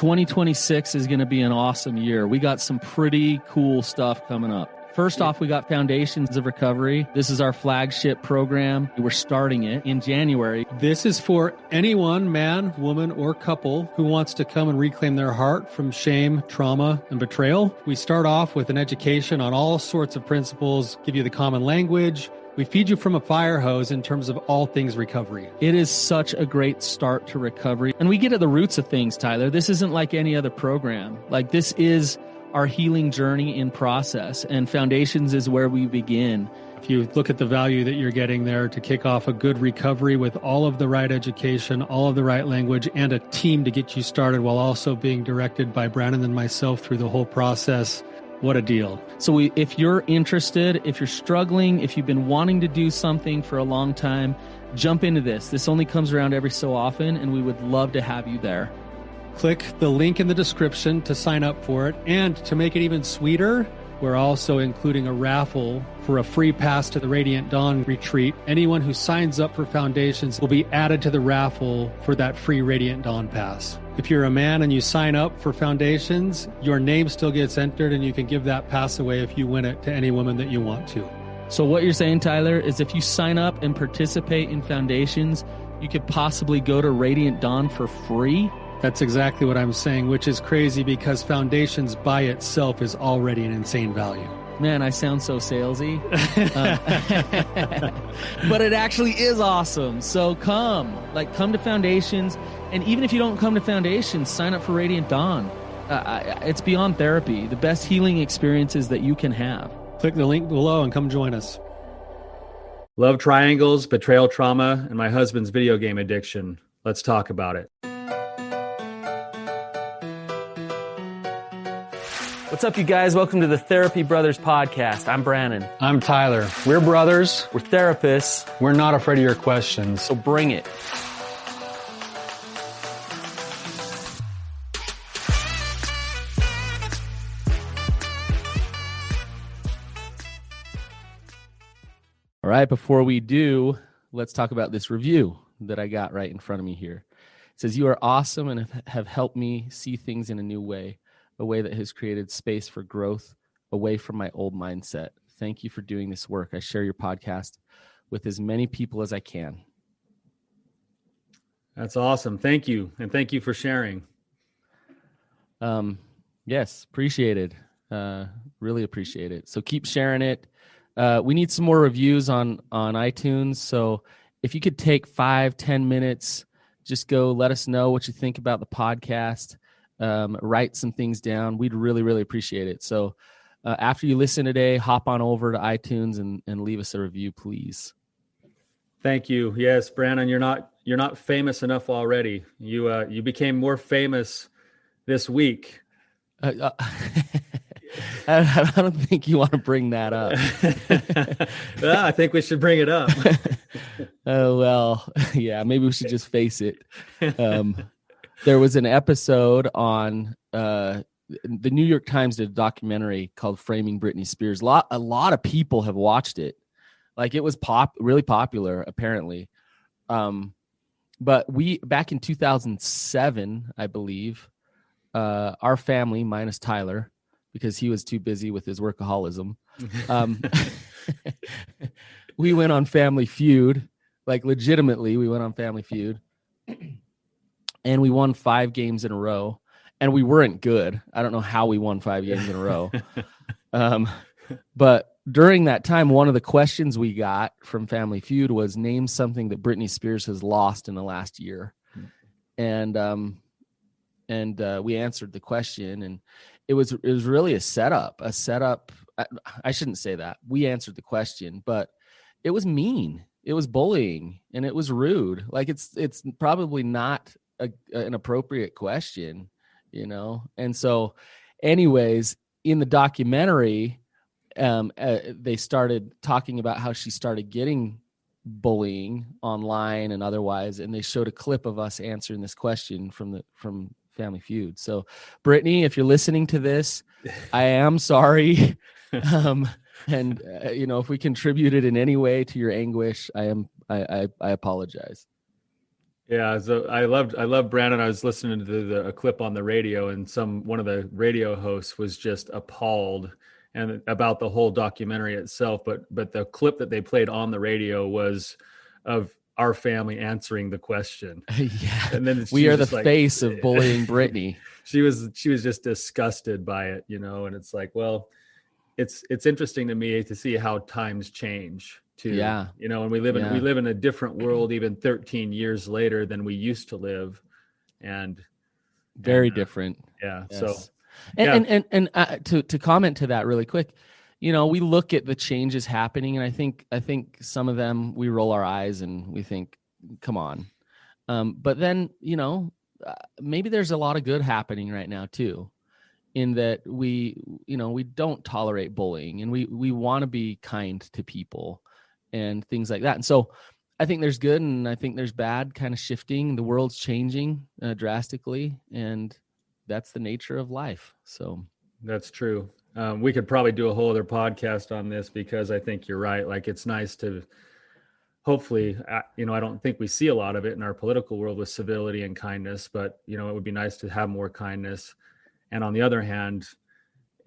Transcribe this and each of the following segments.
2026 is going to be an awesome year. We got some pretty cool stuff coming up. First off, we got Foundations of Recovery. This is our flagship program. We're starting it in January. This is for anyone, man, woman, or couple who wants to come and reclaim their heart from shame, trauma, and betrayal. We start off with an education on all sorts of principles, give you the common language. We feed you from a fire hose in terms of all things recovery. It is such a great start to recovery. And we get at the roots of things, Tyler. This isn't like any other program. Like, this is our healing journey in process, and Foundations is where we begin. If you look at the value that you're getting there to kick off a good recovery with all of the right education, all of the right language, and a team to get you started while also being directed by Brandon and myself through the whole process, what a deal. So if you're interested, if you're struggling, if you've been wanting to do something for a long time, jump into this. This only comes around every so often, and we would love to have you there. Click the link in the description to sign up for it. And to make it even sweeter, we're also including a raffle for a free pass to the Radiant Dawn retreat. Anyone who signs up for Foundations will be added to the raffle for that free Radiant Dawn pass. If you're a man and you sign up for Foundations, your name still gets entered, and you can give that pass away if you win it to any woman that you want to. So what you're saying, Tyler, is if you sign up and participate in Foundations, you could possibly go to Radiant Dawn for free? That's exactly what I'm saying, which is crazy because Foundations by itself is already an insane value. Man, I sound so salesy. But it actually is awesome. So come to Foundations. And even if you don't come to Foundations, sign up for Radiant Dawn. It's beyond therapy, the best healing experiences that you can have. Click the link below and come join us. Love triangles, betrayal trauma, and my husband's video game addiction. Let's talk about it. What's up, you guys? Welcome to the Therapy Brothers podcast. I'm Brandon. I'm Tyler. We're brothers. We're therapists. We're not afraid of your questions. So bring it. All right, before we do, let's talk about this review that I got right in front of me here. It says, "You are awesome and have helped me see things in a new way. A way that has created space for growth away from my old mindset. Thank you for doing this work. I share your podcast with as many people as I can." That's awesome. Thank you. And thank you for sharing. Yes, appreciate it. Really appreciate it. So keep sharing it. We need some more reviews on iTunes. So if you could take 5-10 minutes, just go let us know what you think about the podcast. Write some things down. We'd really, really appreciate it. So after you listen today, hop on over to iTunes and leave us a review, please. Thank you. Yes, Brandon, you're not famous enough already. You became more famous this week. I don't think you want to bring that up. Well, I think we should bring it up. Oh, well, yeah, maybe we should just face it. There was an episode on the New York Times did a documentary called "Framing Britney Spears." A lot of people have watched it. Like, it was really popular, apparently. But we, back in 2007, I believe, our family, minus Tyler, because he was too busy with his workaholism, we went on Family Feud. Like, legitimately, we went on Family Feud. And we won 5 games in a row, and we weren't good. I don't know how we won 5 games in a row. But during that time, one of the questions we got from Family Feud was, name something that Britney Spears has lost in the last year. And we answered the question, and it was really a setup. I shouldn't say that. We answered the question, but it was mean. It was bullying, and it was rude. Like, it's probably not an appropriate question, you know? And so anyways, in the documentary, they started talking about how she started getting bullying online and otherwise. And they showed a clip of us answering this question from Family Feud. So Brittany, if you're listening to this, I am sorry. And if we contributed in any way to your anguish, I apologize. Yeah, so I loved Brandon. I was listening to a clip on the radio, and one of the radio hosts was just appalled and about the whole documentary itself. But the clip that they played on the radio was of our family answering the question, Yeah, and then we she was are the just like, face of bullying Brittany. she was just disgusted by it, and it's like, well, it's interesting to me to see how times change too. Yeah. And we live in a different world even 13 years later than we used to live, and very different. Yeah. Yes. So and to comment to that really quick, we look at the changes happening, and I think some of them we roll our eyes and we think, come on. But then, maybe there's a lot of good happening right now too, in that we don't tolerate bullying, and we want to be kind to people and things like that. And so I think there's good and I think there's bad kind of shifting. The world's changing drastically, and that's the nature of life. So that's true. We could probably do a whole other podcast on this, because I think you're right. Like, it's nice to hopefully, I don't think we see a lot of it in our political world with civility and kindness, but it would be nice to have more kindness. And on the other hand,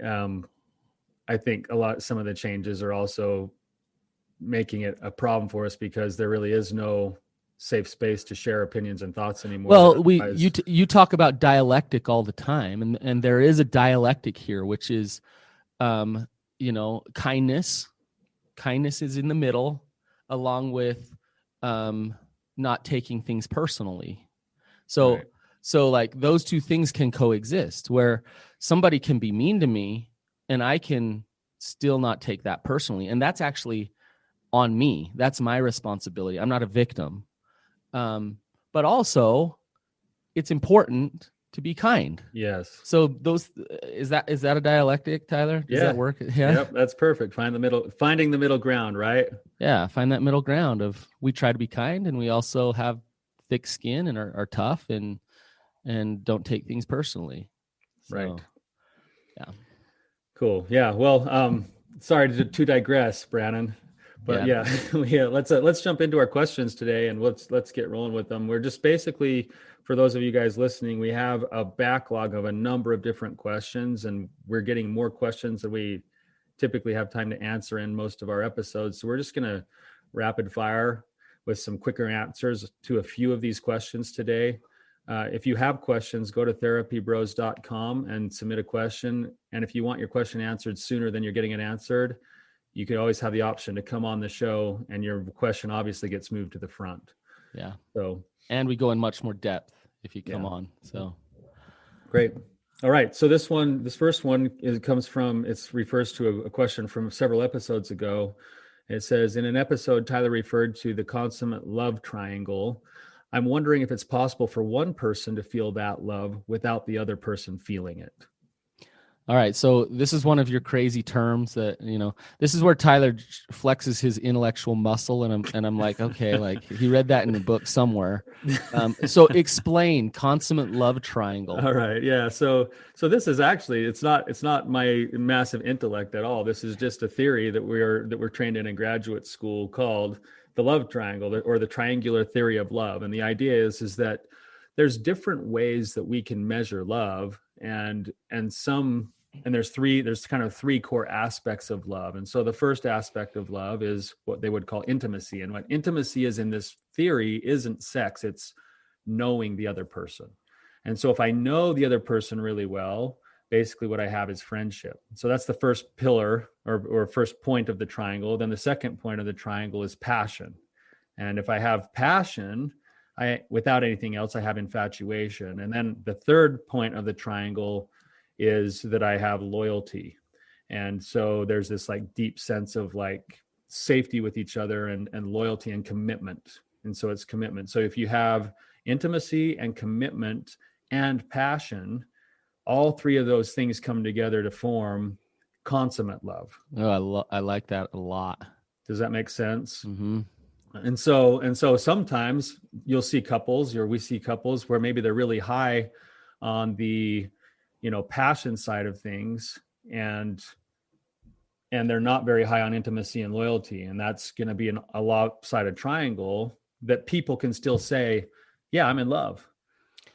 I think some of the changes are also making it a problem for us, because there really is no safe space to share opinions and thoughts anymore. Well, you talk about dialectic all the time, and there is a dialectic here, which is, kindness. Kindness is in the middle, along with not taking things personally. So. Right. So like those two things can coexist, where somebody can be mean to me and I can still not take that personally. And that's actually on me. That's my responsibility. I'm not a victim. But also it's important to be kind. Yes. So is that a dialectic, Tyler? Does that work? Yeah. Yep, that's perfect. Finding the middle ground, right? Yeah. Find that middle ground of, we try to be kind and we also have thick skin and are tough and don't take things personally. So, right. Yeah. Cool. Yeah. Well, sorry to digress, Brandon, but yeah, let's jump into our questions today, and let's get rolling with them. We're just basically, for those of you guys listening, we have a backlog of a number of different questions, and we're getting more questions than we typically have time to answer in most of our episodes. So we're just going to rapid fire with some quicker answers to a few of these questions today. If you have questions, go to therapybros.com and submit a question. And if you want your question answered sooner than you're getting it answered, you could always have the option to come on the show, and your question obviously gets moved to the front. Yeah. So, and we go in much more depth if you come on. So great. All right. So this first one refers to a question from several episodes ago. It says, in an episode, Tyler referred to the consummate love triangle. I'm wondering if it's possible for one person to feel that love without the other person feeling it. All right. So this is one of your crazy terms that, this is where Tyler flexes his intellectual muscle. And I'm like, okay, like he read that in the book somewhere. So explain consummate love triangle. All right. Yeah. So this is actually, it's not my massive intellect at all. This is just a theory that we're trained in graduate school called the love triangle, or the triangular theory of love. And the idea is that there's different ways that we can measure love, and there's kind of three core aspects of love. And so the first aspect of love is what they would call intimacy. And what intimacy is in this theory isn't sex, it's knowing the other person. And so if I know the other person really well, basically what I have is friendship. So that's the first pillar or first point of the triangle. Then the second point of the triangle is passion. And if I have passion, without anything else, I have infatuation. And then the third point of the triangle is that I have loyalty. And so there's this like deep sense of like safety with each other and loyalty and commitment. And so it's commitment. So if you have intimacy and commitment and passion, all three of those things come together to form consummate love. Oh, I like that a lot. Does that make sense? Mm-hmm. And so sometimes we see couples where maybe they're really high on the, passion side of things, and they're not very high on intimacy and loyalty. And that's going to be a lopsided triangle that people can still say, yeah, I'm in love.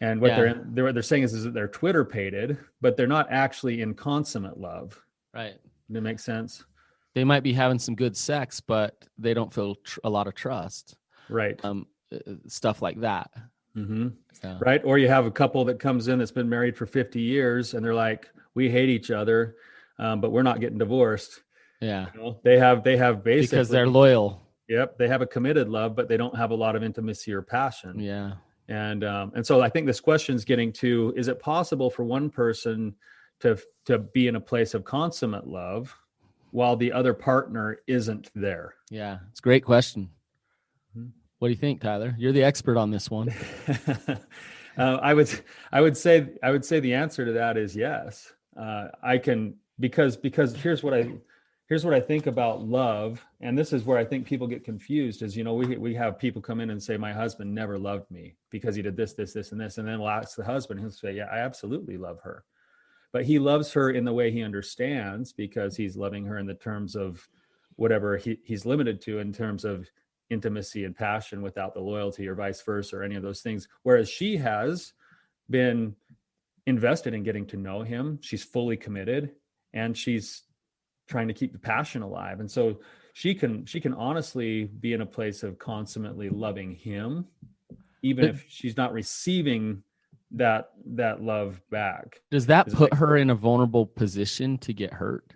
And what they're saying is that they're Twitter pated, but they're not actually in consummate love. Right. Does that make sense? They might be having some good sex, but they don't feel a lot of trust. Right. Stuff like that. Mm-hmm. Yeah. Right. Or you have a couple that comes in that's been married for 50 years and they're like, we hate each other, but we're not getting divorced. Yeah. You know, they have basically, because they're loyal. Yep. They have a committed love, but they don't have a lot of intimacy or passion. Yeah. And so I think this question is getting to, is it possible for one person to be in a place of consummate love while the other partner isn't there? Yeah. It's a great question. What do you think, Tyler? You're the expert on this one. I would say the answer to that is yes. I can, because here's what I think about love, and this is where I think people get confused. Is, you know, we have people come in and say, my husband never loved me because he did this, and this, and then we'll ask the husband, he'll say, yeah, I absolutely love her, but he loves her in the way he understands, because he's loving her in the terms of whatever he's limited to in terms of intimacy and passion, without the loyalty or vice versa or any of those things. Whereas she has been invested in getting to know him. She's fully committed and she's trying to keep the passion alive. And so she can honestly be in a place of consummately loving him, even if she's not receiving that love back. Does that put her in a vulnerable position to get hurt?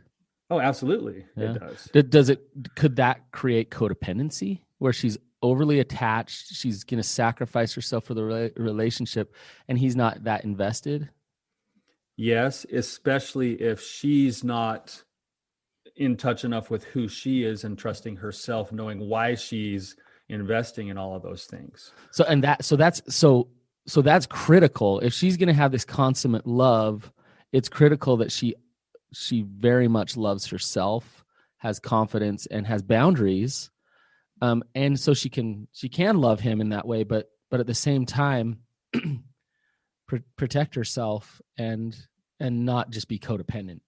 Oh, absolutely. Yeah. It does. Could that create codependency where she's overly attached? She's going to sacrifice herself for the relationship and he's not that invested? Yes, especially if she's not in touch enough with who she is and trusting herself, knowing why she's investing in all of those things. So that's critical. If she's going to have this consummate love, it's critical that she very much loves herself, has confidence, and has boundaries. And so she can love him in that way, but at the same time, protect herself and not just be codependent.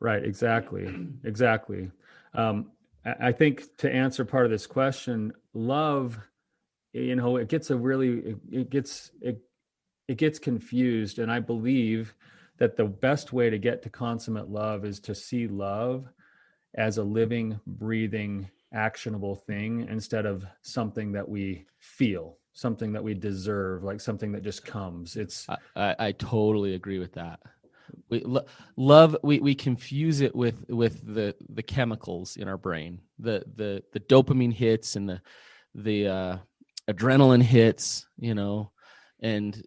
Right. Exactly. I think to answer part of this question, love, you know, it gets confused. And I believe that the best way to get to consummate love is to see love as a living, breathing, actionable thing instead of something that we feel, something that we deserve, like something that just comes. I totally agree with that. We confuse it with the chemicals in our brain, the dopamine hits and the adrenaline hits, you know, and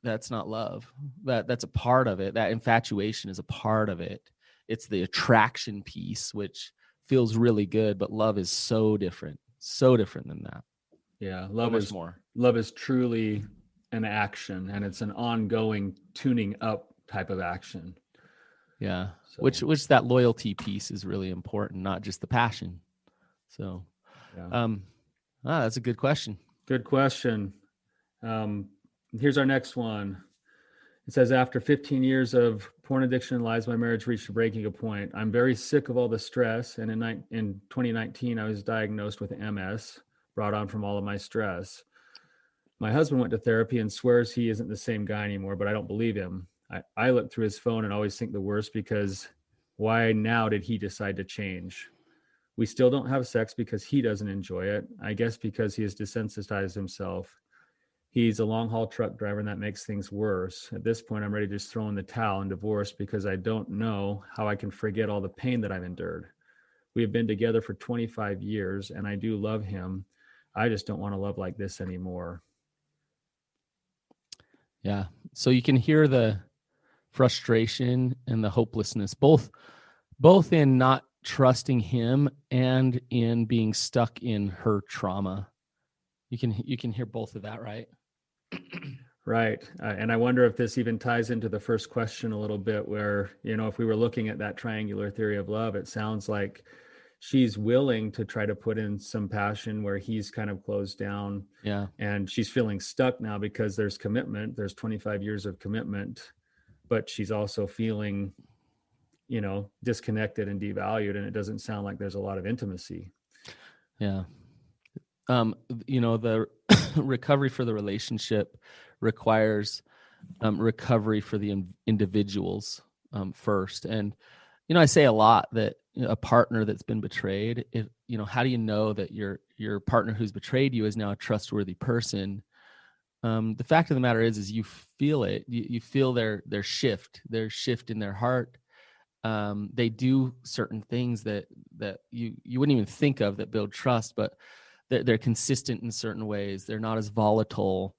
that's not love. That's a part of it. That infatuation is a part of it. It's the attraction piece, which feels really good, but love is so different than that. Yeah, love is truly an action, and it's an ongoing tuning up type of action. Yeah, so. which that loyalty piece is really important, not just the passion. So, yeah. That's a good question. Good question. Here's our next one. It says, after 15 years of porn addiction and lies, my marriage reached a breaking point. I'm very sick of all the stress. And in 2019, I was diagnosed with MS, brought on from all of my stress. My husband went to therapy and swears he isn't the same guy anymore, but I don't believe him. I look through his phone and always think the worst, because why now did he decide to change? We still don't have sex because he doesn't enjoy it. I guess because he has desensitized himself. He's a long haul truck driver, and that makes things worse. At this point, I'm ready to just throw in the towel and divorce, because I don't know how I can forget all the pain that I've endured. We have been together for 25 years and I do love him. I just don't want to love like this anymore. Yeah. So you can hear the frustration and the hopelessness, both in not trusting him and in being stuck in her trauma. You can hear both of that, right? Right. And I wonder if this even ties into the first question a little bit, where, you know, if we were looking at that triangular theory of love, it sounds like she's willing to try to put in some passion where he's kind of closed down. Yeah. And she's feeling stuck now because there's commitment. There's 25 years of commitment, but she's also feeling, you know, disconnected and devalued. And it doesn't sound like there's a lot of intimacy. Yeah. You know, recovery for the relationship requires recovery for the individuals first. And I say a lot that a partner that's been betrayed, if how do you know that your partner who's betrayed you is now a trustworthy person? The fact of the matter is you feel it. You feel their shift in their heart. They do certain things that you wouldn't even think of that build trust, but they're consistent in certain ways. They're not as volatile.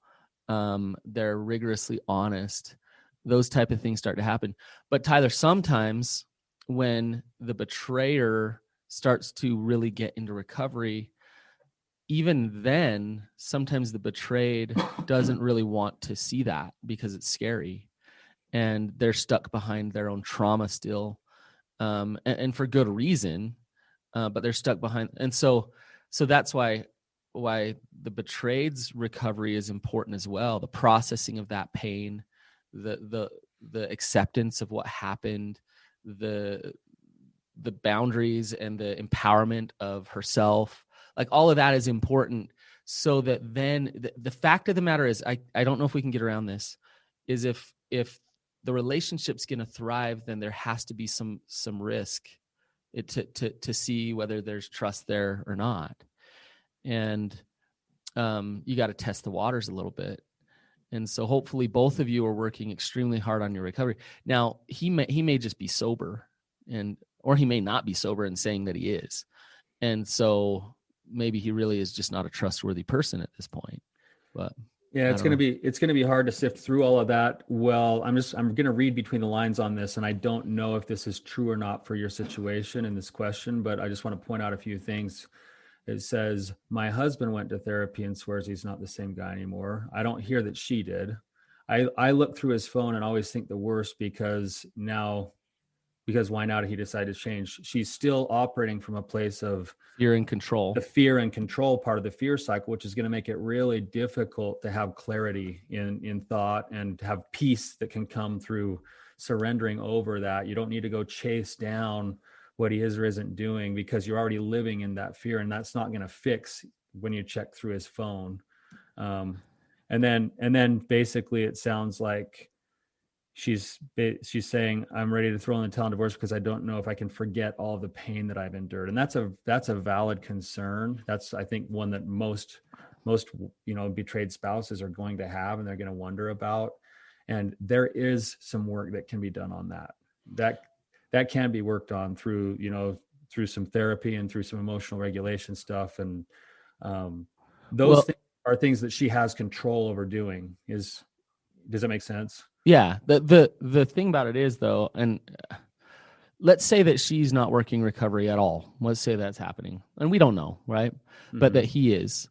They're rigorously honest. Those type of things start to happen. But Tyler, sometimes when the betrayer starts to really get into recovery, even then, sometimes the betrayed doesn't really want to see that because it's scary, and they're stuck behind their own trauma still, and for good reason, but they're stuck behind. And so that's why the betrayed's recovery is important as well. The processing of that pain, the acceptance of what happened, the boundaries and the empowerment of herself, like all of that is important. So that then the fact of the matter is, I don't know if we can get around this, is if the relationship's going to thrive, then there has to be some risk to see whether there's trust there or not. And you got to test the waters a little bit. And so hopefully both of you are working extremely hard on your recovery. Now, he may just be sober, or he may not be sober and saying that he is. And so maybe he really is just not a trustworthy person at this point. But yeah, it's going to be hard to sift through all of that. Well, I'm going to read between the lines on this, and I don't know if this is true or not for your situation in this question, but I just want to point out a few things. It says, my husband went to therapy and swears he's not the same guy anymore. I don't hear that she did. I look through his phone and always think the worst because why now did he decide to change? She's still operating from a place of fear and control, the fear and control part of the fear cycle, which is going to make it really difficult to have clarity in thought and to have peace that can come through surrendering over that. You don't need to go chase down what he is or isn't doing because you're already living in that fear, and that's not going to fix when you check through his phone. And then basically it sounds like she's saying, I'm ready to throw in the towel on divorce because I don't know if I can forget all of the pain that I've endured. And that's a valid concern. That's, I think, one that most betrayed spouses are going to have, and they're going to wonder about. And there is some work that can be done on that can be worked on through some therapy and through some emotional regulation stuff. And those things are things that she has control over doing. Does that make sense? Yeah. The thing about it is, though, and let's say that she's not working recovery at all. Let's say that's happening, and we don't know, right? Mm-hmm. But that he is.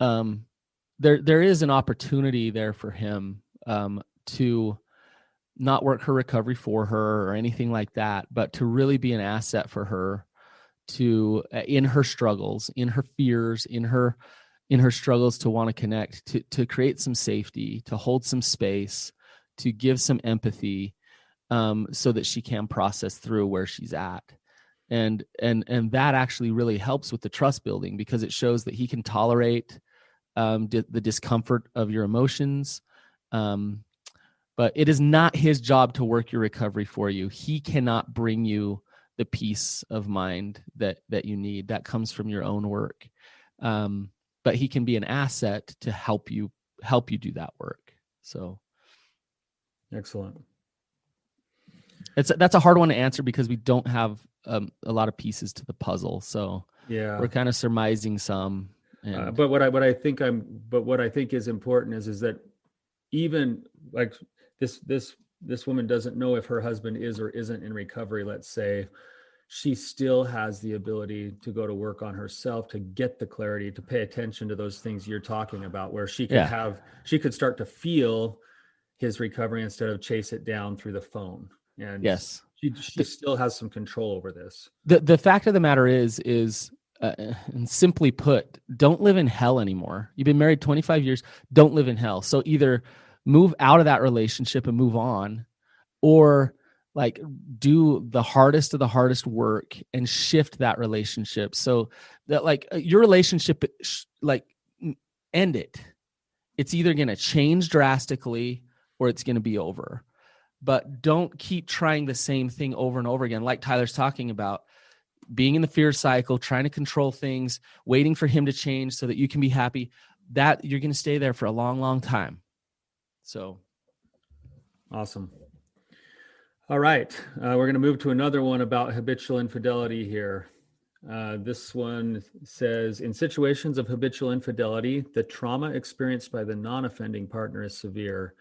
There is an opportunity there for him to not work her recovery for her or anything like that, but to really be an asset for her in her struggles, in her fears, in her struggles to want to connect, to create some safety, to hold some space, to give some empathy, so that she can process through where she's at. And that actually really helps with the trust building, because it shows that he can tolerate the discomfort of your emotions. But it is not his job to work your recovery for you. He cannot bring you the peace of mind that you need. That comes from your own work. But he can be an asset to help you do that work. So, excellent. That's a hard one to answer because we don't have a lot of pieces to the puzzle. So yeah, we're kind of surmising some. But what I think is important is that even like this woman doesn't know if her husband is or isn't in recovery. Let's say she still has the ability to go to work on herself, to get the clarity, to pay attention to those things you're talking about, where she could start to feel his recovery instead of chase it down through the phone. And yes, she still has some control over this. The fact of the matter is and simply put, don't live in hell anymore. You've been married 25 years. Don't live in hell. So either move out of that relationship and move on, or like do the hardest of the hardest work and shift that relationship so that like your relationship, like end it. it's either going to change drastically or it's going to be over. But don't keep trying the same thing over and over again. Like Tyler's talking about, being in the fear cycle, trying to control things, waiting for him to change so that you can be happy, that you're going to stay there for a long, long time. So. Awesome. All right. We're going to move to another one about habitual infidelity here. This one says, in situations of habitual infidelity, the trauma experienced by the non-offending partner is severe.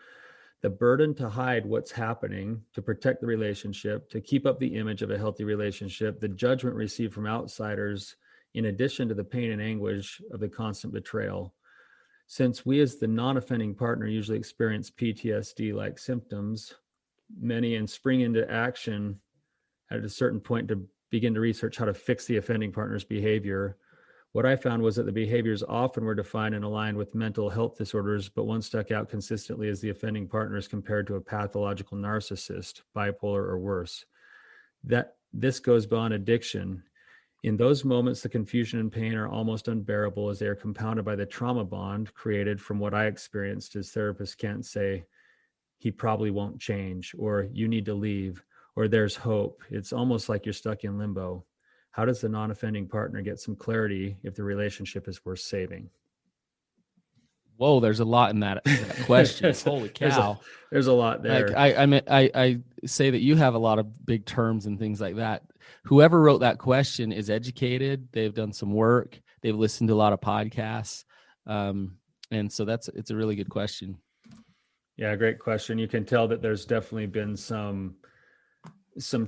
The burden to hide what's happening, to protect the relationship, to keep up the image of a healthy relationship, the judgment received from outsiders, in addition to the pain and anguish of the constant betrayal. Since we as the non-offending partner usually experience PTSD-like symptoms, many and spring into action at a certain point to begin to research how to fix the offending partner's behavior. What I found was that the behaviors often were defined and aligned with mental health disorders, but one stuck out consistently as the offending partner is compared to a pathological narcissist, bipolar or worse. That this goes beyond addiction. In those moments, the confusion and pain are almost unbearable as they are compounded by the trauma bond created from what I experienced as therapists can't say, he probably won't change, or you need to leave, or there's hope. It's almost like you're stuck in limbo. How does the non-offending partner get some clarity if the relationship is worth saving? Whoa, there's a lot in that question. Holy cow. There's a lot there. Like I say that you have a lot of big terms and things like that. Whoever wrote that question is educated. They've done some work. They've listened to a lot of podcasts. And so it's a really good question. Yeah, great question. You can tell that there's definitely been some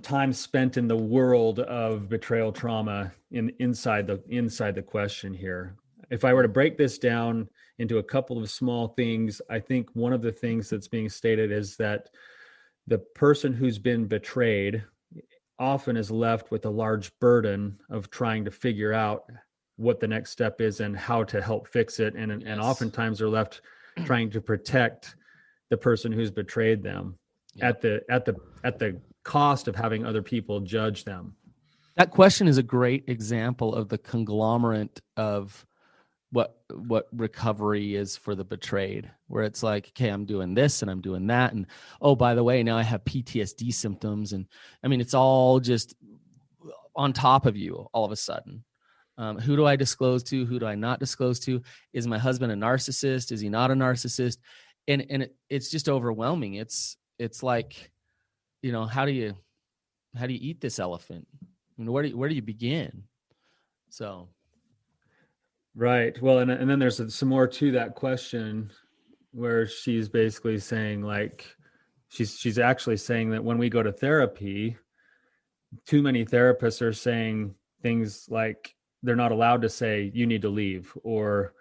time spent in the world of betrayal trauma inside the question here. If I were to break this down into a couple of small things, I think one of the things that's being stated is that the person who's been betrayed often is left with a large burden of trying to figure out what the next step is and how to help fix it. And oftentimes they're left trying to protect the person who's betrayed them at the cost of having other people judge them. That question is a great example of the conglomerate of what recovery is for the betrayed, where it's like, okay, I'm doing this and I'm doing that. And, oh, by the way, now I have PTSD symptoms. And I mean, it's all just on top of you all of a sudden. Who do I disclose to? Who do I not disclose to? Is my husband a narcissist? Is he not a narcissist? And it's just overwhelming. It's like, how do you eat this elephant? I mean, where do you begin? So. Right. Well, and then there's some more to that question where she's basically saying, like, she's actually saying that when we go to therapy, too many therapists are saying things like they're not allowed to say, you need to leave, or,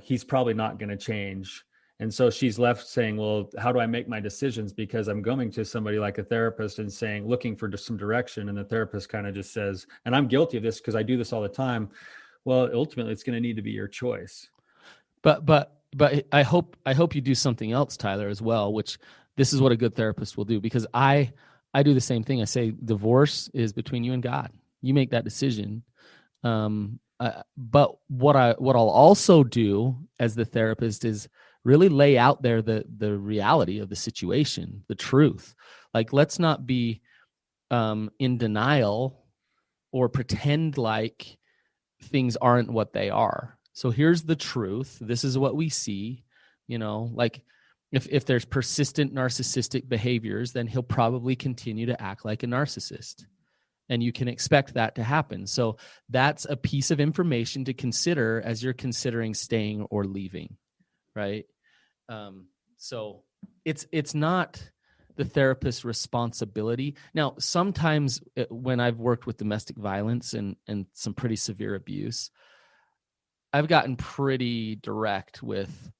he's probably not going to change. And so she's left saying, well, how do I make my decisions? Because I'm going to somebody like a therapist and saying, looking for some direction. And the therapist kind of just says, and I'm guilty of this because I do this all the time. Well, ultimately, it's going to need to be your choice. But I hope you do something else, Tyler, as well, which this is what a good therapist will do, because I do the same thing. I say divorce is between you and God. You make that decision. But what I'll also do as the therapist is really lay out there the reality of the situation, the truth. Like, let's not be in denial or pretend like things aren't what they are. So here's the truth. This is what we see. Like if there's persistent narcissistic behaviors, then he'll probably continue to act like a narcissist. And you can expect that to happen. So that's a piece of information to consider as you're considering staying or leaving, right? So it's not the therapist's responsibility. Now, sometimes when I've worked with domestic violence and some pretty severe abuse, I've gotten pretty direct with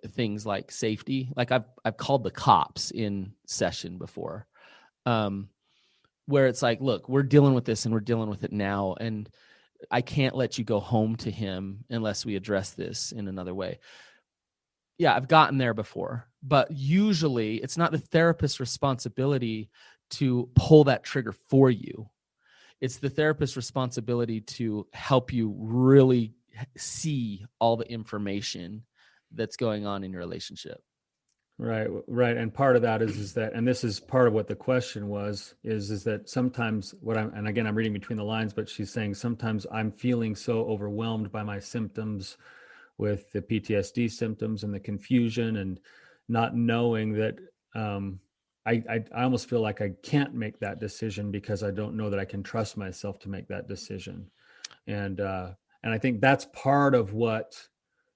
things like safety. Like I've called the cops in session before, where it's like, look, we're dealing with this and we're dealing with it now. And I can't let you go home to him unless we address this in another way. Yeah, I've gotten there before, but usually it's not the therapist's responsibility to pull that trigger for you. It's the therapist's responsibility to help you really see all the information that's going on in your relationship. Right. And part of that is that, and this is part of what the question was, is that sometimes and again, I'm reading between the lines, but she's saying sometimes I'm feeling so overwhelmed by my symptoms with the PTSD symptoms and the confusion and not knowing that, I almost feel like I can't make that decision because I don't know that I can trust myself to make that decision. And I think that's part of what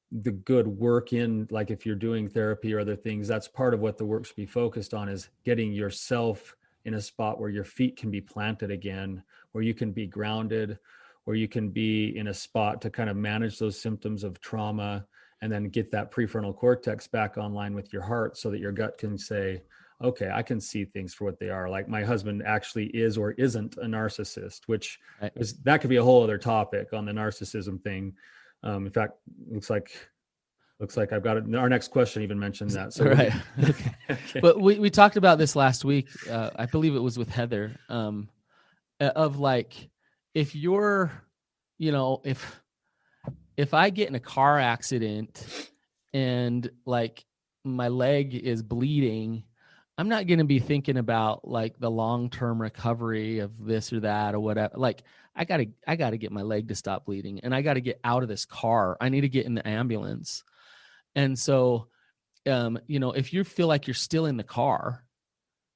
the good work in, like if you're doing therapy or other things, that's part of what the work should be focused on, is getting yourself in a spot where your feet can be planted again, where you can be grounded, where you can be in a spot to kind of manage those symptoms of trauma, and then get that prefrontal cortex back online with your heart so that your gut can say, okay, I can see things for what they are. Like my husband actually is or isn't a narcissist, which that could be a whole other topic on the narcissism thing. In fact, looks like I've got it. Our next question even mentioned that. So right. Okay. But we talked about this last week. I believe it was with Heather, of like, if you're, if I get in a car accident and like my leg is bleeding, I'm not going to be thinking about like the long-term recovery of this or that or whatever. Like I gotta get my leg to stop bleeding, and I got to get out of this car. I need to get in the ambulance. And so, if you feel like you're still in the car,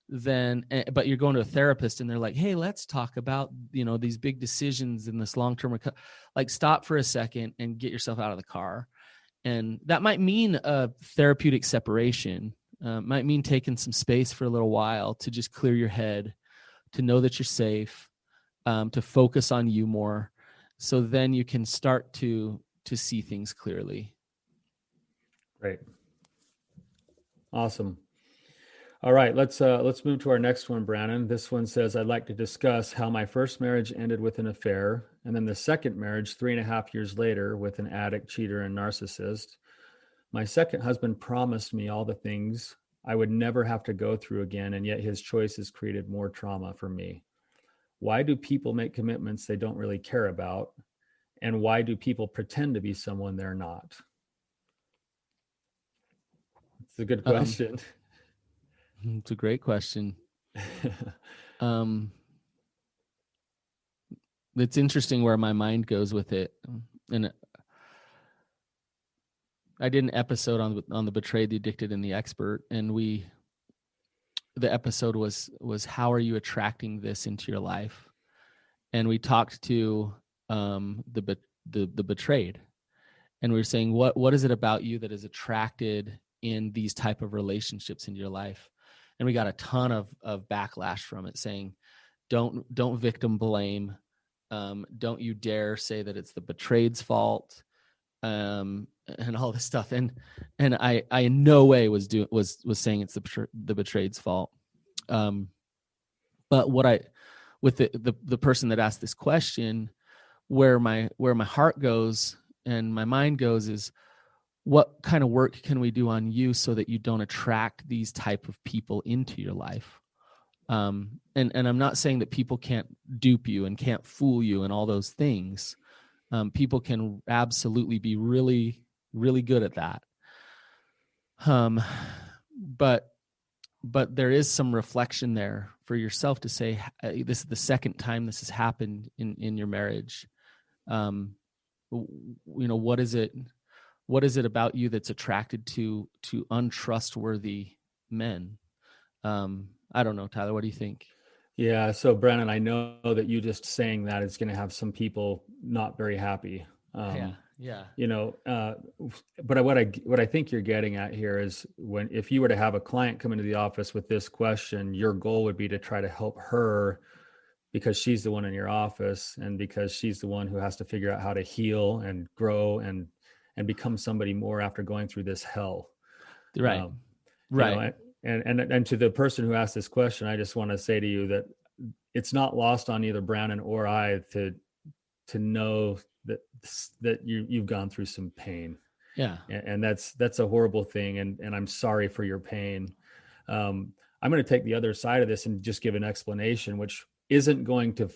then, but you're going to a therapist and they're like, hey, let's talk about, these big decisions in this long-term recovery. Like stop for a second and get yourself out of the car. And that might mean a therapeutic separation, might mean taking some space for a little while to just clear your head, to know that you're safe, to focus on you more. So then you can start to see things clearly. Great. Awesome. All right, let's move to our next one, Brannon. This one says, I'd like to discuss how my first marriage ended with an affair, and then the second marriage 3.5 years later with an addict, cheater, and narcissist. My second husband promised me all the things I would never have to go through again, and yet his choices created more trauma for me. Why do people make commitments they don't really care about? And why do people pretend to be someone they're not? It's a good question. It's a great question. It's interesting where my mind goes with it. And I did an episode on the betrayed, the addicted, and the expert, and the episode was how are you attracting this into your life? And we talked to the betrayed, and we were saying what is it about you that is attracted in these type of relationships in your life? And we got a ton of backlash from it, saying don't victim blame, don't you dare say that it's the betrayed's fault, and all this stuff. And I in no way was saying it's the betrayed's fault. But with the person that asked this question, where my heart goes and my mind goes is, what kind of work can we do on you so that you don't attract these type of people into your life? And I'm not saying that people can't dupe you and can't fool you and all those things. People can absolutely be really, really good at that. But there is some reflection there for yourself to say, this is the second time this has happened in your marriage. What is it about you that's attracted to untrustworthy men? I don't know, Tyler, what do you think? Yeah. So Brandon, I know that you just saying that is going to have some people not very happy. Yeah. But what I think you're getting at here is, if you were to have a client come into the office with this question, your goal would be to try to help her, because she's the one in your office, and because she's the one who has to figure out how to heal and grow and become somebody more after going through this hell. Right. Right. And to the person who asked this question, I just want to say to you that it's not lost on either Brandon or I to know that you've gone through some pain. Yeah. And that's a horrible thing. And I'm sorry for your pain. I'm going to take the other side of this and just give an explanation, which isn't going to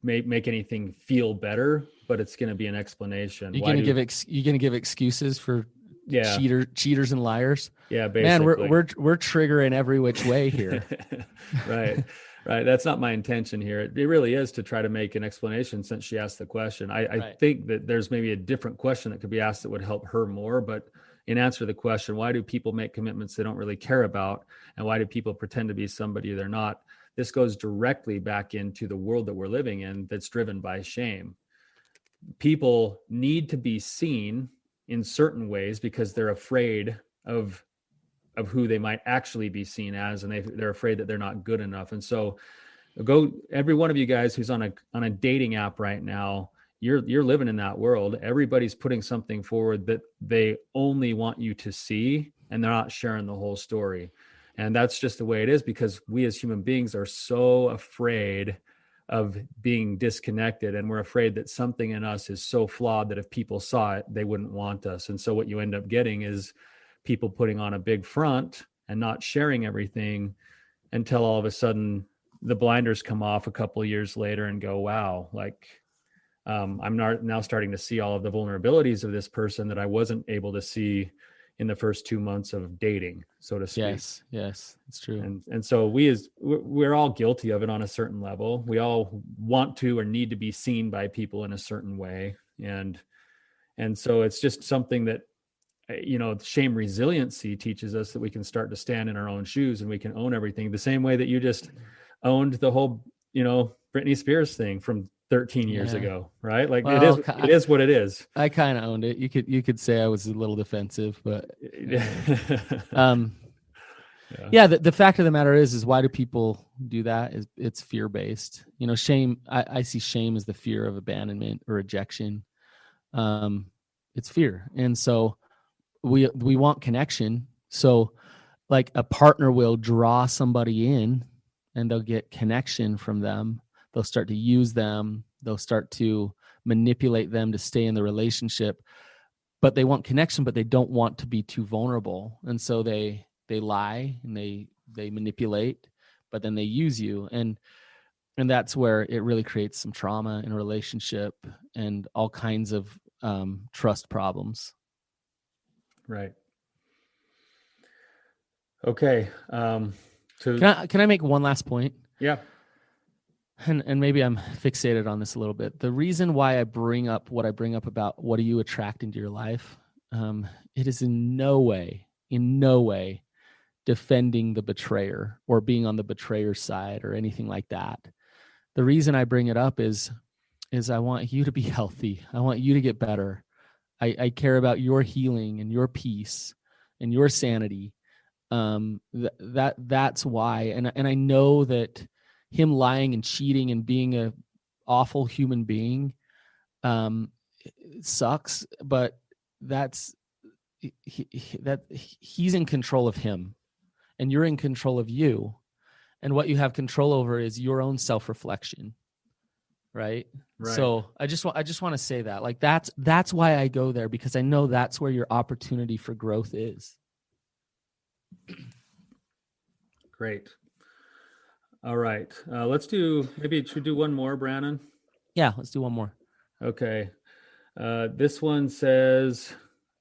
make anything feel better, but it's going to be an explanation. You're going to give excuses for Yeah. cheaters and liars. Yeah, Man, basically. we're triggering every which way here. Right. Right. That's not my intention here. It really is to try to make an explanation since she asked the question. I Right. think that there's maybe a different question that could be asked that would help her more. But in answer to the question, why do people make commitments they don't really care about? And why do people pretend to be somebody they're not? This goes directly back into the world that we're living in that's driven by shame. People need to be seen in certain ways because they're afraid of who they might actually be seen as, and they're afraid that they're not good enough. And so every one of you guys who's on a dating app right now, you're living in that world. Everybody's putting something forward that they only want you to see, and they're not sharing the whole story. And that's just the way it is, because we as human beings are so afraid of being disconnected, and we're afraid that something in us is so flawed that if people saw it, they wouldn't want us. And so what you end up getting is people putting on a big front and not sharing everything, until all of a sudden the blinders come off a couple of years later and go, wow, like I'm now starting to see all of the vulnerabilities of this person that I wasn't able to see in the first 2 months of dating, so to speak. Yes, it's true. And so we're all guilty of it on a certain level. We all want to or need to be seen by people in a certain way. And so it's just something that, shame resiliency teaches us that we can start to stand in our own shoes and we can own everything the same way that you just owned the whole, Britney Spears thing from 13 years ago, right? Like, well, it is what it is. I kind of owned it. You could say I was a little defensive, but the fact of the matter is why do people do that? It's fear-based. Shame. I see shame as the fear of abandonment or rejection. It's fear. And so we want connection. So like a partner will draw somebody in and they'll get connection from them. They'll start to use them. They'll start to manipulate them to stay in the relationship, but they want connection, but they don't want to be too vulnerable. And so they lie and they manipulate, but then they use you. And that's where it really creates some trauma in a relationship and all kinds of trust problems. Right. Okay. Can I make one last point? Yeah. And maybe I'm fixated on this a little bit. The reason why I bring up what I bring up about what do you attract into your life, it is in no way defending the betrayer or being on the betrayer's side or anything like that. The reason I bring it up is I want you to be healthy. I want you to get better. I care about your healing and your peace and your sanity. That's why. And I know that him lying and cheating and being a awful human being sucks, but he's in control of him and you're in control of you. And what you have control over is your own self-reflection. Right. So I just want to say that, like, that's why I go there, because I know that's where your opportunity for growth is. Great. All right. Should we do one more, Brannon? Yeah, let's do one more. Okay. This one says,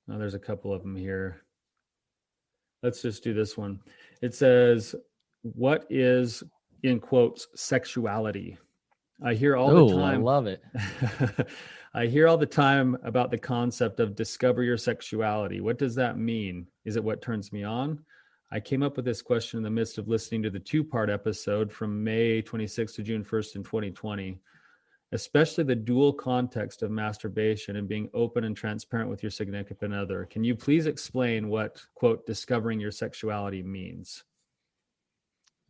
there's a couple of them here. Let's just do this one. It says, what is, in quotes, sexuality? I hear all the time. I love it. I hear all the time about the concept of discover your sexuality. What does that mean? Is it what turns me on? I came up with this question in the midst of listening to the 2-part episode from May 26th to June 1st in 2020, especially the dual context of masturbation and being open and transparent with your significant other. Can you please explain what, quote, discovering your sexuality means?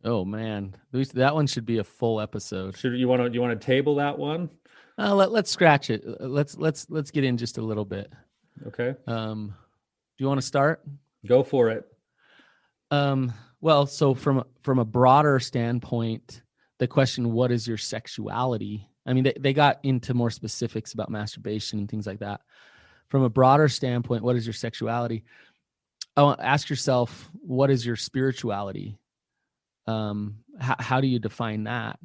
Oh man, that one should be a full episode. Do you want to table that one? Let's scratch it. Let's get in just a little bit. Okay. Do you want to start? Go for it. Well, so from a broader standpoint, the question, what is your sexuality? I mean, they got into more specifics about masturbation and things like that. From a broader standpoint, what is your sexuality? I want to ask yourself, what is your spirituality? How do you define that?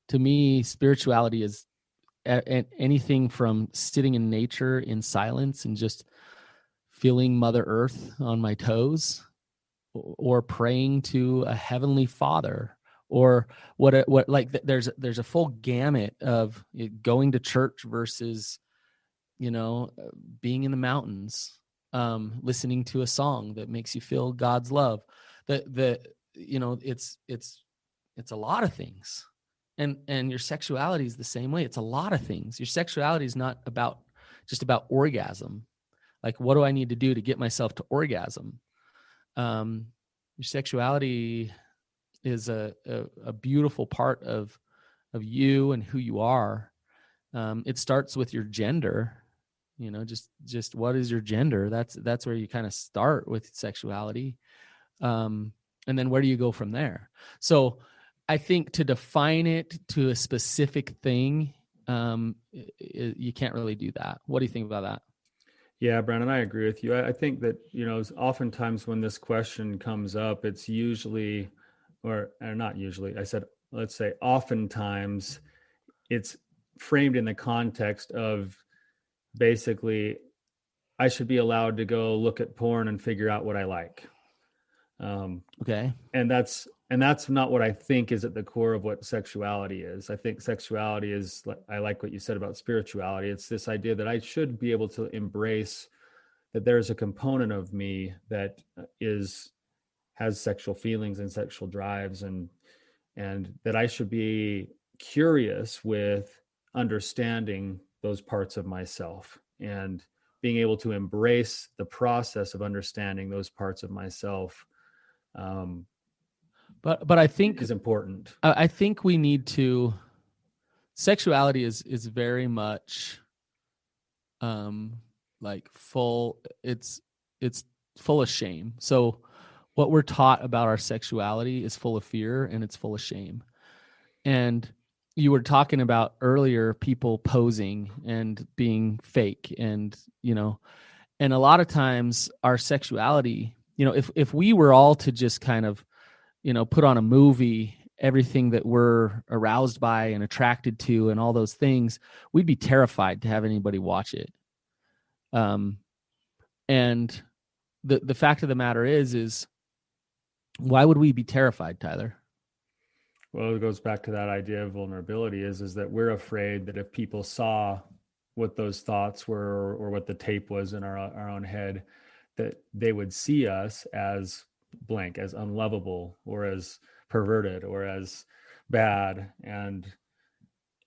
To me, spirituality is anything from sitting in nature in silence and just feeling Mother Earth on my toes, or praying to a heavenly Father, or what like there's a full gamut of going to church versus, being in the mountains, listening to a song that makes you feel God's love. It's a lot of things. And your sexuality is the same way. It's a lot of things. Your sexuality is not just about orgasm. Like, what do I need to do to get myself to orgasm? Your sexuality is a beautiful part of you and who you are. It starts with your gender. Just what is your gender? That's where you kind of start with sexuality. And then where do you go from there? So I think to define it to a specific thing, you can't really do that. What do you think about that? Yeah, Brandon, I agree with you. I think that, oftentimes when this question comes up, it's usually, or not usually, let's say oftentimes it's framed in the context of basically, I should be allowed to go look at porn and figure out what I like. Okay. And that's not what I think is at the core of what sexuality is. I think sexuality is, I like what you said about spirituality. It's this idea that I should be able to embrace that there's a component of me that has sexual feelings and sexual drives, and that I should be curious with understanding those parts of myself and being able to embrace the process of understanding those parts of myself. But I think is important. I think we need to. Sexuality is very much, like full. It's full of shame. So what we're taught about our sexuality is full of fear and it's full of shame. And you were talking about earlier people posing and being fake, and and a lot of times our sexuality, if we were all to just kind of put on a movie everything that we're aroused by and attracted to and all those things, we'd be terrified to have anybody watch it. And the fact of the matter is why would we be terrified, Tyler? Well, it goes back to that idea of vulnerability is that we're afraid that if people saw what those thoughts were, or what the tape was in our own head, that they would see us as blank, as unlovable, or as perverted, or as bad. And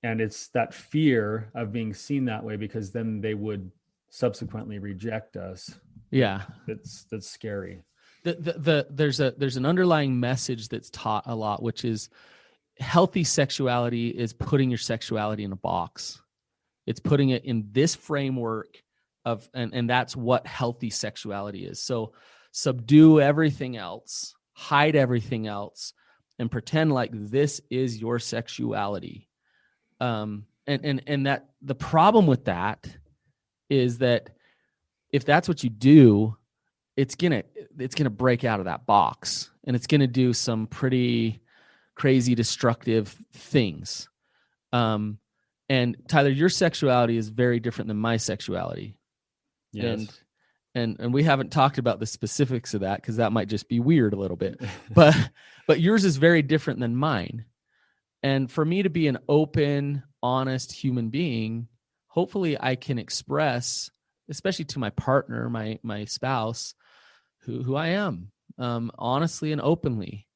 it's that fear of being seen that way, because then they would subsequently reject us. Yeah. That's scary. There's an underlying message that's taught a lot, which is healthy sexuality is putting your sexuality in a box. It's putting it in this framework of, and that's what healthy sexuality is. So subdue everything else, hide everything else, and pretend like this is your sexuality. And that the problem with that is that if that's what you do, it's gonna break out of that box, and it's gonna do some pretty crazy destructive things. And Tyler, your sexuality is very different than my sexuality. Yes. And we haven't talked about the specifics of that, because that might just be weird a little bit. But yours is very different than mine. And for me to be an open, honest human being, hopefully I can express, especially to my partner, my spouse, who I am, honestly and openly.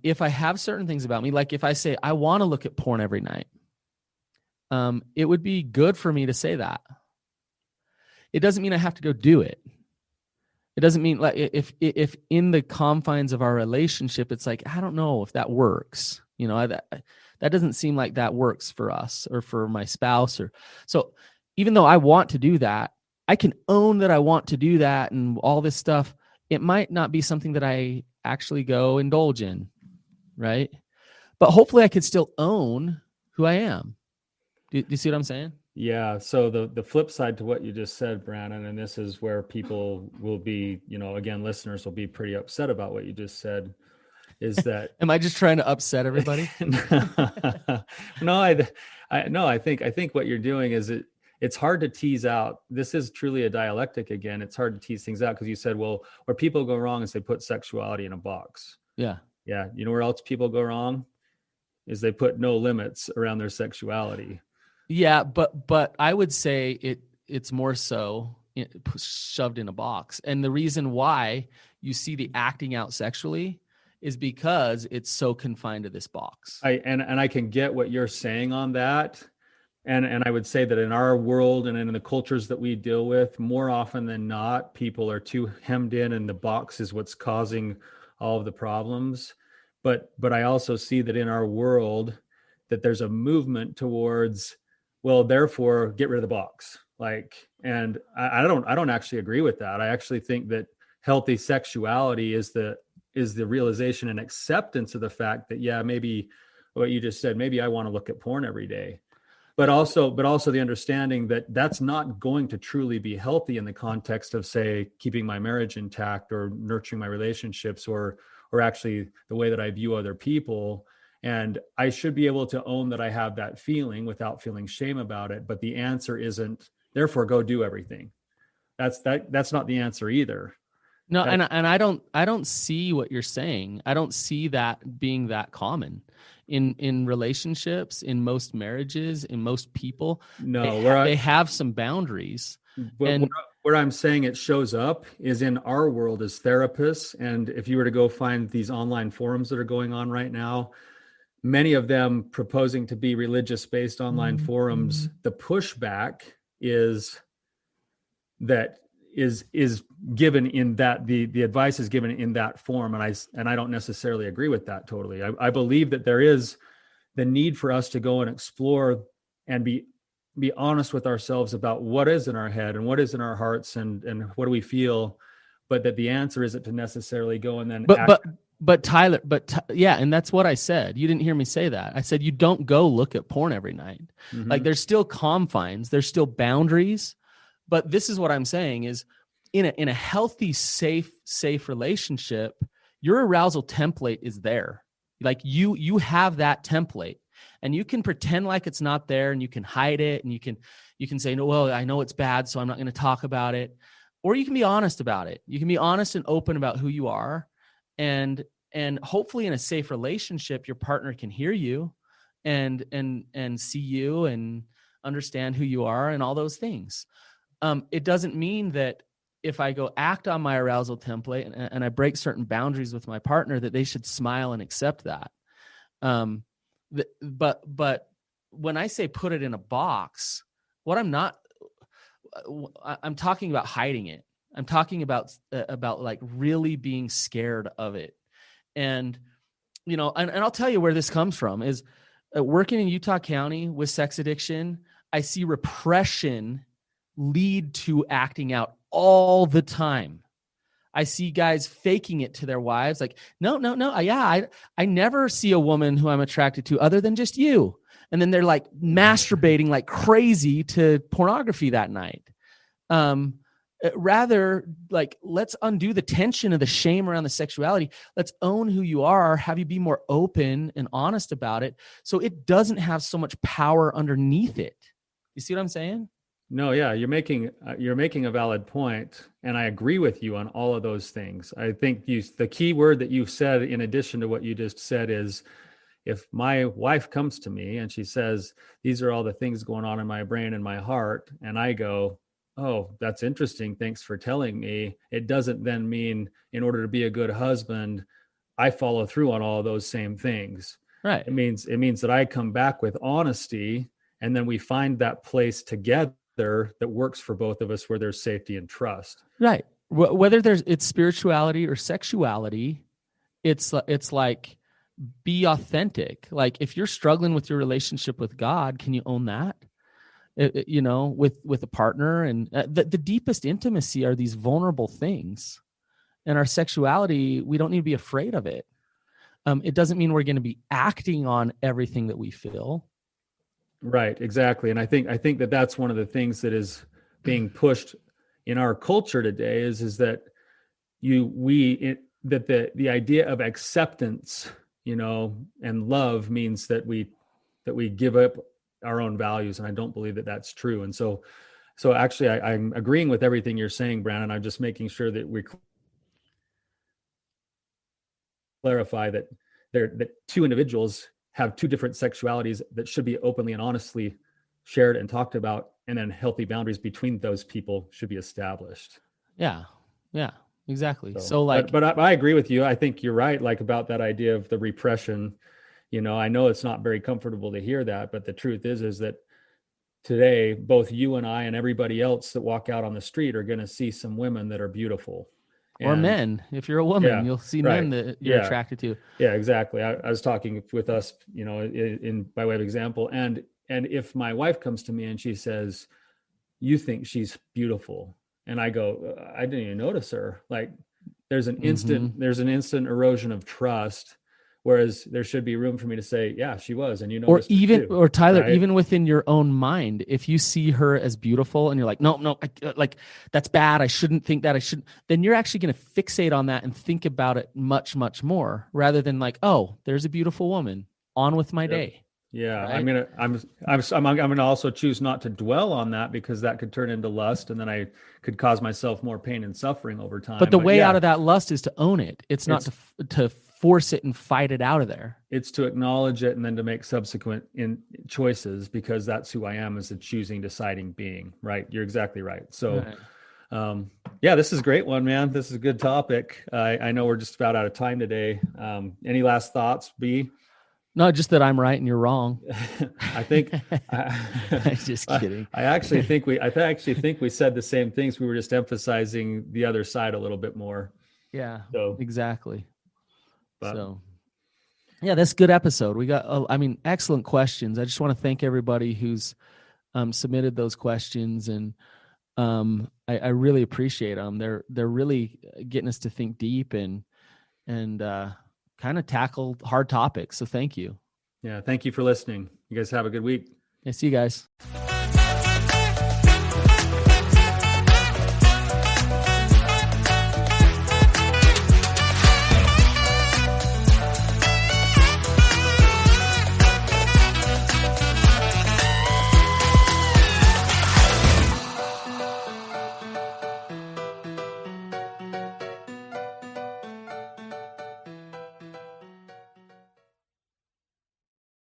If I have certain things about me, like if I say I want to look at porn every night, it would be good for me to say that. It doesn't mean I have to go do it. It doesn't mean, like, if in the confines of our relationship, it's like, I don't know if that works. That doesn't seem like that works for us or for my spouse. So even though I want to do that, I can own that I want to do that and all this stuff. It might not be something that I actually go indulge in, right? But hopefully I could still own who I am. Do you see what I'm saying? Yeah. So the flip side to what you just said, Brandon, and this is where people will be, again, listeners will be pretty upset about what you just said, is that am I just trying to upset everybody? No, I think what you're doing is it's hard to tease out. This is truly a dialectic again. It's hard to tease things out because you said, well, where people go wrong is they put sexuality in a box. Yeah. Yeah. You know where else people go wrong is they put no limits around their sexuality. Yeah, but I would say it's more so shoved in a box. And the reason why you see the acting out sexually is because it's so confined to this box. And I can get what you're saying on that. And I would say that in our world and in the cultures that we deal with, more often than not, people are too hemmed in, and the box is what's causing all of the problems. But I also see that in our world that there's a movement towards, well, therefore get rid of the box. And I don't actually agree with that. I actually think that healthy sexuality is the realization and acceptance of the fact that, yeah, maybe what you just said, maybe I want to look at porn every day, but also the understanding that that's not going to truly be healthy in the context of, say, keeping my marriage intact or nurturing my relationships or actually the way that I view other people. And I should be able to own that I have that feeling without feeling shame about it. But the answer isn't, therefore go do everything. That's not the answer either. No, and I don't see what you're saying. I don't see that being that common in relationships, in most marriages, in most people. No, they have some boundaries. And where I'm saying it shows up is in our world as therapists. And if you were to go find these online forums that are going on right now, many of them proposing to be religious-based online forums, the pushback is given in that the advice is given in that form, and I don't necessarily agree with that totally. I believe that there is the need for us to go and explore and be honest with ourselves about what is in our head and what is in our hearts and what do we feel, but that the answer isn't to necessarily go and then But Tyler, yeah, and that's what I said. You didn't hear me say that. I said you don't go look at porn every night. Mm-hmm. Like there's still confines, there's still boundaries. But this is what I'm saying is in a healthy, safe relationship, your arousal template is there. Like you have that template, and you can pretend like it's not there, and you can hide it, and you can say, no, well, I know it's bad, so I'm not going to talk about it. Or you can be honest about it. You can be honest and open about who you are. And hopefully in a safe relationship, your partner can hear you and see you and understand who you are and all those things. It doesn't mean that if I go act on my arousal template and I break certain boundaries with my partner, that they should smile and accept that. But when I say put it in a box, I'm talking about hiding it. I'm talking about like really being scared of it. And, and I'll tell you where this comes from is working in Utah County with sex addiction. I see repression lead to acting out all the time. I see guys faking it to their wives. Like, no. Yeah, I never see a woman who I'm attracted to other than just you. And then they're like masturbating like crazy to pornography that night. Rather, like, let's undo the tension of the shame around the sexuality. Let's own who you are, have you be more open and honest about it so it doesn't have so much power underneath it. You see what I'm saying? No, yeah, you're making a valid point, and I agree with you on all of those things. I think the key word that you said in addition to what you just said is, if my wife comes to me and she says, these are all the things going on in my brain and my heart, and I go, oh, that's interesting, thanks for telling me. It doesn't then mean in order to be a good husband, I follow through on all of those same things. Right. It means that I come back with honesty, and then we find that place together that works for both of us, where there's safety and trust. Right. Whether it's spirituality or sexuality, it's like, be authentic. Like if you're struggling with your relationship with God, can you own that? With a partner, and the deepest intimacy are these vulnerable things, and our sexuality, we don't need to be afraid of it. It doesn't mean we're going to be acting on everything that we feel. Right, exactly. And I think that that's one of the things that is being pushed in our culture today is that the idea of acceptance, and love means that we give up our own values. And I don't believe that that's true. And so actually I'm agreeing with everything you're saying, Brandon. I'm just making sure that we clarify that that two individuals have two different sexualities that should be openly and honestly shared and talked about, and then healthy boundaries between those people should be established. Yeah, exactly. So like, but I agree with you. I think you're right, like about that idea of the repression. I know it's not very comfortable to hear that, but the truth is that today, both you and I and everybody else that walk out on the street are going to see some women that are beautiful. Or men. If you're a woman, you'll see men that you're attracted to. Yeah, exactly. I was talking with us, in by way of example, and if my wife comes to me and she says, "You think she's beautiful," and I go, "I didn't even notice her." Like, there's an instant erosion of trust. Whereas there should be room for me to say, "Yeah, she was," and or Tyler, right? Even within your own mind, if you see her as beautiful and you're like, no, like that's bad. I shouldn't think that. Then you're actually going to fixate on that and think about it much, much more, rather than like, oh, there's a beautiful woman. On with my day. Yeah, right? I'm gonna also choose not to dwell on that, because that could turn into lust, and then I could cause myself more pain and suffering over time. But the way out of that lust is to own it. It's not to force it and fight it out of there. It's to acknowledge it and then to make subsequent choices, because that's who I am as a choosing, deciding being. Right? You're exactly right. So, this is a great one, man. This is a good topic. I know we're just about out of time today. Any last thoughts, B? No, just that I'm right and you're wrong. I think. I'm just kidding. I actually think we said the same things. We were just emphasizing the other side a little bit more. Yeah. Exactly. That's a good episode. We got, excellent questions. I just want to thank everybody who's submitted those questions, and I really appreciate them. They're really getting us to think deep and kind of tackle hard topics. So thank you. Yeah. Thank you for listening. You guys have a good week. Yeah, see you guys.